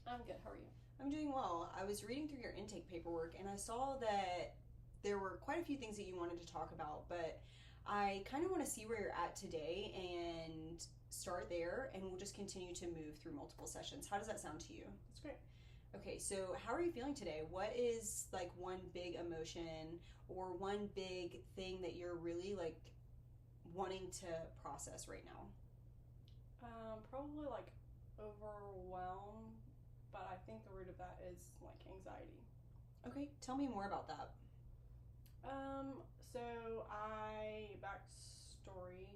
I'm good. How are you? I'm doing well. I was reading through your intake paperwork and I saw that there were quite a few things that you wanted to talk about, but I kind of want to see where you're at today and start there, and we'll just continue to move through multiple sessions. How does that sound to you? That's great. Okay, so how are you feeling today? What is like one big emotion or one big thing that you're really like wanting to process right now? Probably like overwhelmed, but I think the root of that is like anxiety. Okay, tell me more about that. So I backstory.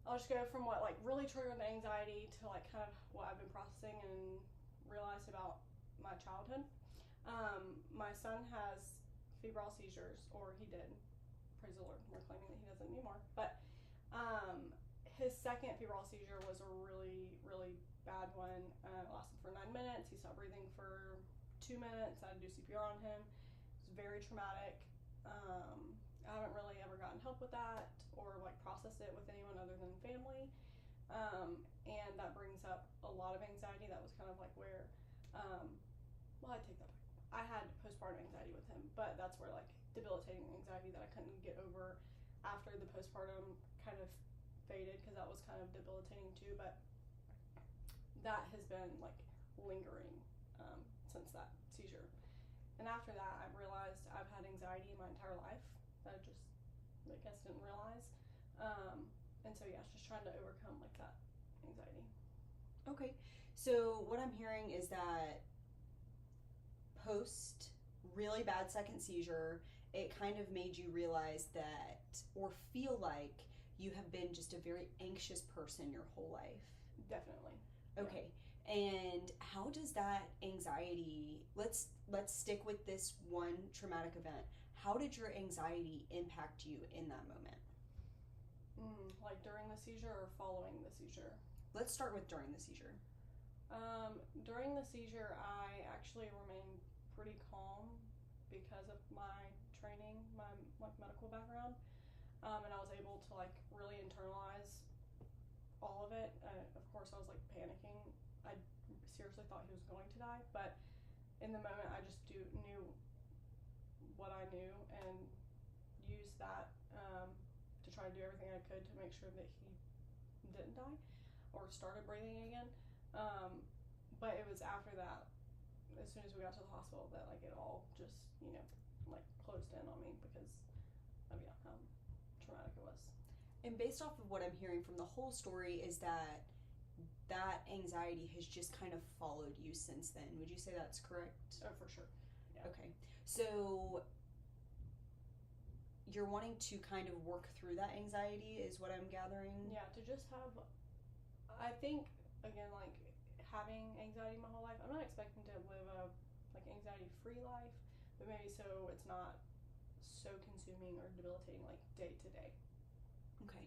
I'll just go from what like really triggered the anxiety to like kind of what I've been processing and realized about my childhood. My son has febrile seizures, or he did. Praise the Lord. We're claiming that he doesn't anymore. But his second febrile seizure was a really, really bad one. It lasted for 9 minutes. He stopped breathing for 2 minutes. I had to do CPR on him. It was very traumatic. I haven't really ever gotten help with that or like processed it with anyone other than family. And that brings up a lot of anxiety. That was kind of like where, well, I take that back. I had postpartum anxiety with him, but that's where like debilitating anxiety that I couldn't get over after the postpartum kind of faded, because that was kind of debilitating too. But that has been like lingering since that seizure. And after that, I realized I've had anxiety my entire life that I just, I guess, didn't realize. And so, yeah, it's just trying to overcome like that anxiety. Okay, so what I'm hearing is that post really bad second seizure, it kind of made you realize that or feel like you have been just a very anxious person your whole life. Definitely. Okay. And how does that anxiety, let's stick with this one traumatic event. How did your anxiety impact you in that moment? Like during the seizure or following the seizure? Let's start with during the seizure. During the seizure, I actually remained pretty calm because of my training, my like medical background, and I was able to like really internalize all of it. Of course, I was like panicking. I seriously thought he was going to die, but in the moment, I just knew what I knew and used that to try to do everything I could to make sure that he didn't die or started breathing again. But it was after that, as soon as we got to the hospital, that like it all just like closed in on me because of how traumatic it was. And based off of what I'm hearing from the whole story is that anxiety has just kind of followed you since then. Would you say that's correct? Oh, for sure. Yeah. Okay. So you're wanting to kind of work through that anxiety is what I'm gathering. Yeah, to just have, I think, again, like having anxiety my whole life, I'm not expecting to live a like anxiety free life, but maybe so it's not so consuming or debilitating like day to day. Okay.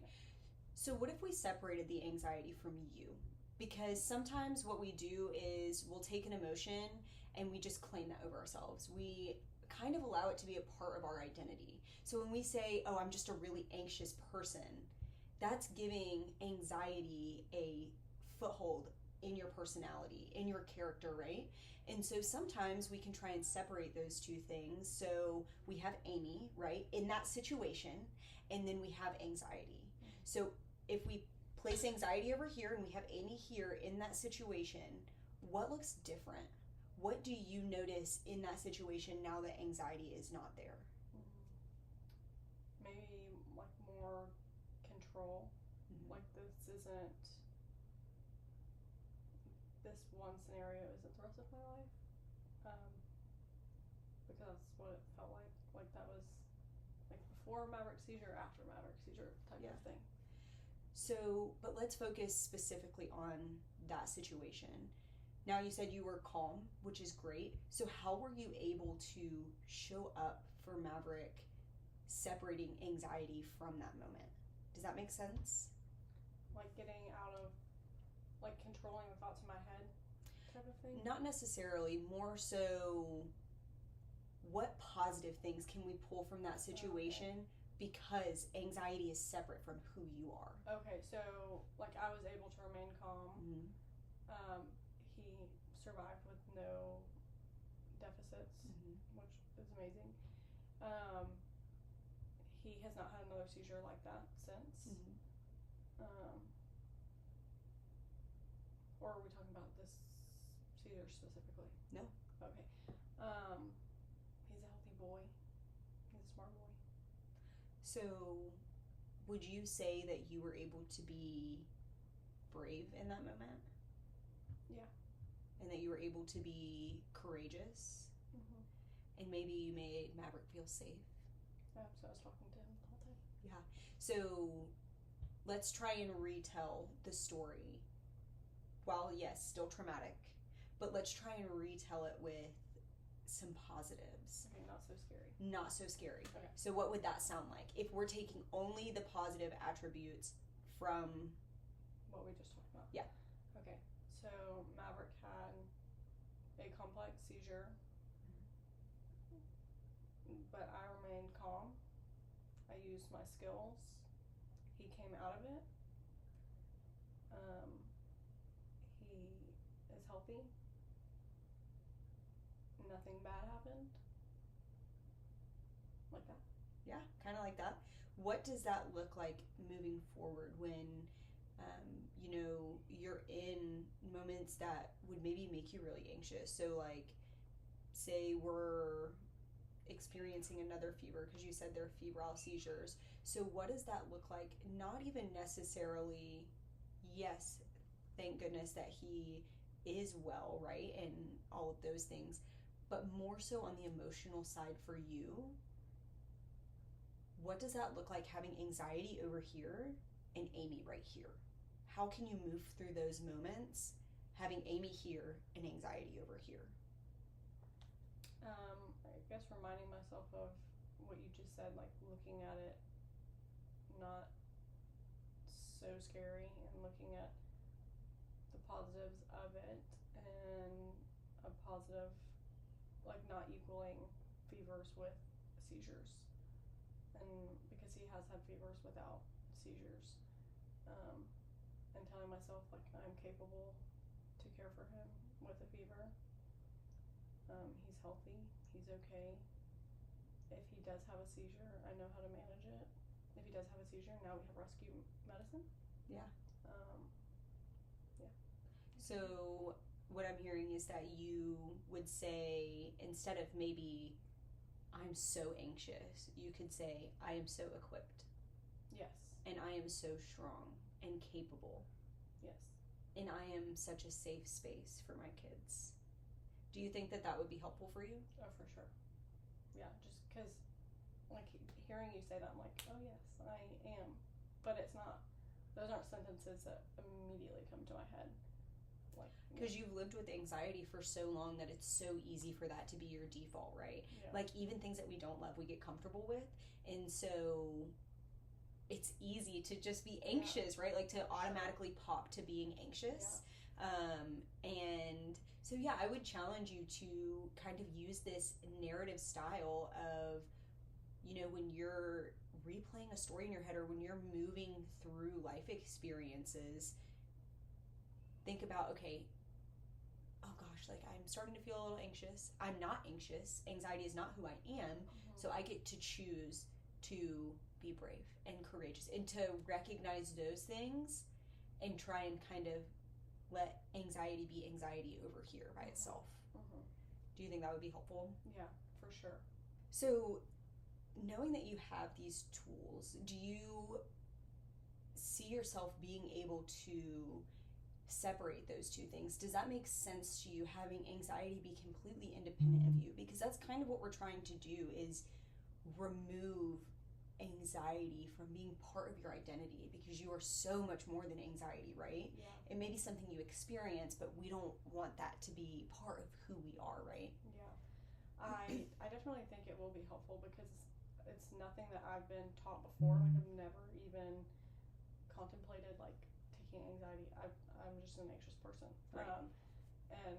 So what if we separated the anxiety from you? Because sometimes what we do is we'll take an emotion and we just claim that over ourselves. We kind of allow it to be a part of our identity. So when we say, "Oh, I'm just a really anxious person," that's giving anxiety a foothold in your personality, in your character, right? And so sometimes we can try and separate those two things. So we have Amy, right, in that situation, and then we have anxiety. So if we place anxiety over here and we have Amy here in that situation, what looks different? What do you notice in that situation now that anxiety is not there? Maybe like more control. Mm-hmm. Like this one scenario isn't the rest of my life. Because that's what it felt like. Like that was like before Maverick seizure, after Maverick seizure type of thing. So, but let's focus specifically on that situation. Now, you said you were calm, which is great. So, how were you able to show up for Maverick, separating anxiety from that moment? Does that make sense? Like getting out of, like controlling the thoughts in my head type of thing? Not necessarily, more so what positive things can we pull from that situation? Okay. Because anxiety is separate from who you are. Okay, so like I was able to remain calm. Mm-hmm. He survived with no deficits, which is amazing. He has not had another seizure like that since. Or are we talking about this seizure specifically? No. Okay. He's a healthy boy. He's a smart boy. So, would you say that you were able to be brave in that moment? Yeah. And that you were able to be courageous? And maybe you made Maverick feel safe? So I was talking to him the whole time. Yeah. So, let's try and retell the story. While, yes, still traumatic, but let's try and retell it with some positives. Okay, not so scary. Not so scary. Okay. So what would that sound like? If we're taking only the positive attributes from... what we just talked about? Yeah. Okay, so Maverick had a complex seizure, but I remained calm. I used my skills. He came out of it. He is healthy. Nothing bad happened. Like that. Yeah, kind of like that. What does that look like moving forward when, you're in moments that would maybe make you really anxious? So, like, say we're experiencing another fever, because you said they're febrile seizures. So what does that look like? Not even necessarily, yes, thank goodness that he is well, right? And all of those things. But more so on the emotional side for you. What does that look like having anxiety over here and Amy right here? How can you move through those moments having Amy here and anxiety over here? I guess reminding myself of what you just said, like looking at it not so scary and looking at the positives of it, and a positive, like not equaling fevers with seizures, and because he has had fevers without seizures, and telling myself like I'm capable to care for him with a fever. He's healthy, he's okay. If he does have a seizure, I know how to manage it. If he does have a seizure, now we have rescue medicine. Yeah. Yeah. So what I'm hearing is that you would say, instead of maybe I'm so anxious, you could say I am so equipped. Yes. And I am so strong and capable. Yes. And I am such a safe space for my kids. Do you think that that would be helpful for you? Oh, for sure. Yeah, just because, like, hearing you say that, I'm like, oh, yes, I am. But it's not, those aren't sentences that immediately come to my head. Like, because you've lived with anxiety for so long that it's so easy for that to be your default, right? Yeah. Like, even things that we don't love, we get comfortable with. And so it's easy to just be anxious, right? Like, to automatically pop to being anxious. Yeah. And so, yeah, I would challenge you to kind of use this narrative style of, when you're replaying a story in your head or when you're moving through life experiences, think about, okay, oh gosh, like I'm starting to feel a little anxious. I'm not anxious. Anxiety is not who I am. So I get to choose to be brave and courageous and to recognize those things and try and kind of let anxiety be anxiety over here by itself. Do you think that would be helpful? Yeah, for sure. So, knowing that you have these tools, do you see yourself being able to separate those two things? Does that make sense to you, having anxiety be completely independent of you? Because that's kind of what we're trying to do, is remove anxiety from being part of your identity, because you are so much more than anxiety, right? Yeah. It may be something you experience, but we don't want that to be part of who we are, right? Yeah. I definitely think it will be helpful, because it's nothing that I've been taught before. Like, I've never even contemplated like taking anxiety. I'm just an anxious person. Right. And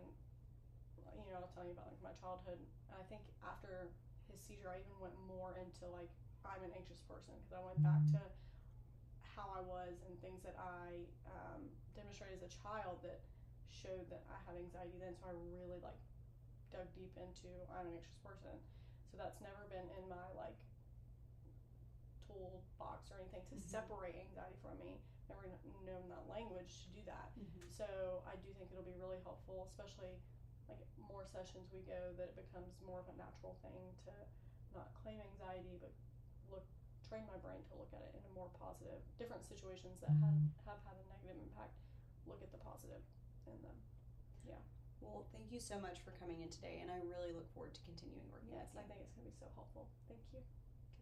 I'll tell you about like my childhood. I think after his seizure, I even went more into like I'm an anxious person, because I went back to how I was and things that I demonstrated as a child that showed that I had anxiety then, so I really like dug deep into I'm an anxious person. So that's never been in my like toolbox or anything to separate anxiety from me. Never known that language to do that. So I do think it'll be really helpful, especially like more sessions we go, that it becomes more of a natural thing to not claim anxiety, but train my brain to look at it in a more positive, different situations that have had a negative impact, look at the positive in them. Yeah. Well, thank you so much for coming in today, and I really look forward to continuing working with you. Yes, I think it's going to be so helpful. Thank you.